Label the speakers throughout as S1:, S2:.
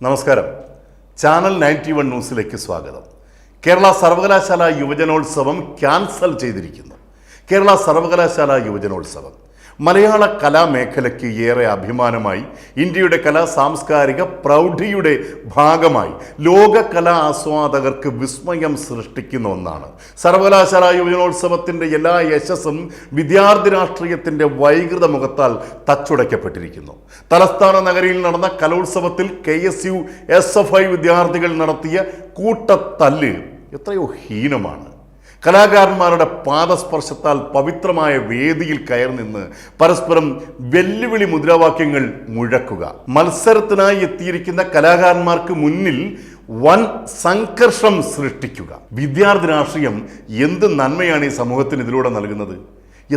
S1: നമസ്കാരം. ചാനൽ 91 ന്യൂസിലേക്ക് സ്വാഗതം. കേരള സർവകലാശാല യുവജനോത്സവം ക്യാൻസൽ ചെയ്തിരിക്കുന്നു. കേരള സർവകലാശാല യുവജനോത്സവം മലയാള കലാമേഖലയ്ക്ക് ഏറെ അഭിമാനമായി, ഇന്ത്യയുടെ സാംസ്കാരിക പ്രൗഢിയുടെ ഭാഗമായി ലോക കലാ ആസ്വാദകർക്ക് വിസ്മയം സൃഷ്ടിക്കുന്ന ഒന്നാണ്. സർവകലാശാല യുവജനോത്സവത്തിൻ്റെ എല്ലാ യശസ്സും വിദ്യാർത്ഥി രാഷ്ട്രീയത്തിൻ്റെ വൈകൃത മുഖത്താൽ തച്ചുടയ്ക്കപ്പെട്ടിരിക്കുന്നു. തലസ്ഥാന നഗരിയിൽ നടന്ന കലോത്സവത്തിൽ KSU SFI വിദ്യാർത്ഥികൾ നടത്തിയ കൂട്ടത്തല്ല് എത്രയോ ഹീനമാണ്. കലാകാരന്മാരുടെ പാദസ്പർശത്താൽ പവിത്രമായ വേദിയിൽ കയറി നിന്ന് പരസ്പരം വെല്ലുവിളി മുദ്രാവാക്യങ്ങൾ മുഴക്കുക, മത്സരത്തിനായി എത്തിയിരിക്കുന്ന കലാകാരന്മാർക്ക് മുന്നിൽ വൻ സംഘർഷം സൃഷ്ടിക്കുക. വിദ്യാർത്ഥി രാഷ്ട്രീയം എന്ത് നന്മയാണ് ഈ സമൂഹത്തിന് ഇതിലൂടെ നൽകുന്നത്?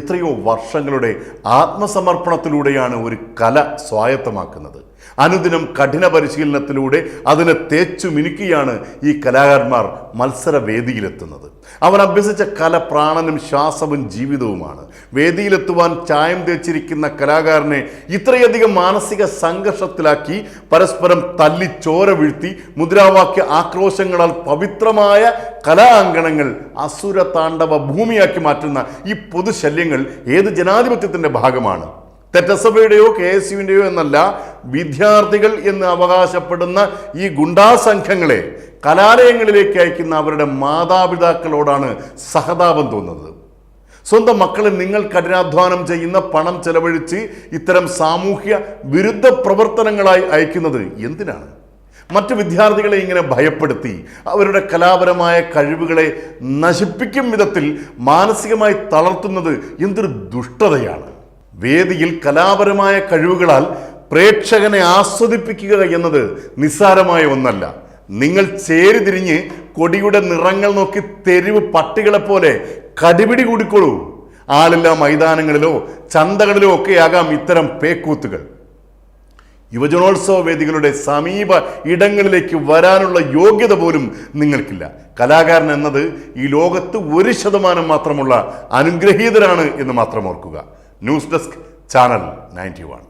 S1: എത്രയോ വർഷങ്ങളുടെ ആത്മസമർപ്പണത്തിലൂടെയാണ് ഒരു കല സ്വായത്തമാക്കുന്നത്. അനുദിനം കഠിന പരിശീലനത്തിലൂടെ അതിനെ തേച്ചു മിനുക്കിയാണ് ഈ കലാകാരന്മാർ മത്സരവേദിയിലെത്തുന്നത്. അവർ അഭ്യസിച്ച കല പ്രാണനും ശ്വാസവും ജീവിതവുമാണ്. വേദിയിലെത്തുവാൻ ചായം തേച്ചിരിക്കുന്ന കലാകാരനെ ഇത്രയധികം മാനസിക സംഘർഷത്തിലാക്കി പരസ്പരം തല്ലി ചോര വീഴ്ത്തി മുദ്രാവാക്യ ആക്രോശങ്ങളാൽ പവിത്രമായ കലാഅങ്കണങ്ങൾ അസുര താണ്ഡവ ഭൂമിയാക്കി മാറ്റുന്ന ഈ പൊതുശല്യങ്ങൾ ഏത് ജനാധിപത്യത്തിൻ്റെ ഭാഗമാണ്? തെറ്റസഭയുടെയോ KSUവിൻ്റെയോ എന്നല്ല, വിദ്യാർത്ഥികൾ എന്ന് അവകാശപ്പെടുന്ന ഈ ഗുണ്ടാസംഘങ്ങളെ കലാലയങ്ങളിലേക്ക് അയക്കുന്ന അവരുടെ മാതാപിതാക്കളോടാണ് സഹതാപം തോന്നുന്നത്. സ്വന്തം മക്കളെ നിങ്ങൾ കഠിനാധ്വാനം ചെയ്യുന്ന പണം ചെലവഴിച്ച് ഇത്തരം സാമൂഹ്യ വിരുദ്ധ പ്രവർത്തനങ്ങളായി അയക്കുന്നത് എന്തിനാണ്? മറ്റു വിദ്യാർത്ഥികളെ ഇങ്ങനെ ഭയപ്പെടുത്തി അവരുടെ കലാപരമായ കഴിവുകളെ നശിപ്പിക്കും വിധത്തിൽ മാനസികമായി തളർത്തുന്നത് എന്തൊരു ദുഷ്ടതയാണ്. വേദിയിൽ കലാപരമായ കഴിവുകളാൽ പ്രേക്ഷകനെ ആസ്വദിപ്പിക്കുക എന്നത് നിസ്സാരമായ ഒന്നല്ല. നിങ്ങൾ ചേരിതിരിഞ്ഞ് കൊടിയുടെ നിറങ്ങൾ നോക്കി തെരുവ് പട്ടികളെപ്പോലെ കടിപിടി കൂടിക്കോളൂ. ആളില്ലാ മൈതാനങ്ങളിലോ ചന്തകളിലോ ഒക്കെയാകാം ഇത്തരം പേക്കൂത്തുകൾ. യുവജനോത്സവ വേദികളുടെ സമീപ ഇടങ്ങളിലേക്ക് വരാനുള്ള യോഗ്യത പോലും നിങ്ങൾക്കില്ല. കലാകാരൻ എന്നത് ഈ ലോകത്ത് 1% മാത്രമുള്ള അനുഗ്രഹീതരാണ് എന്ന് മാത്രം ഓർക്കുക. News desk, channel 91.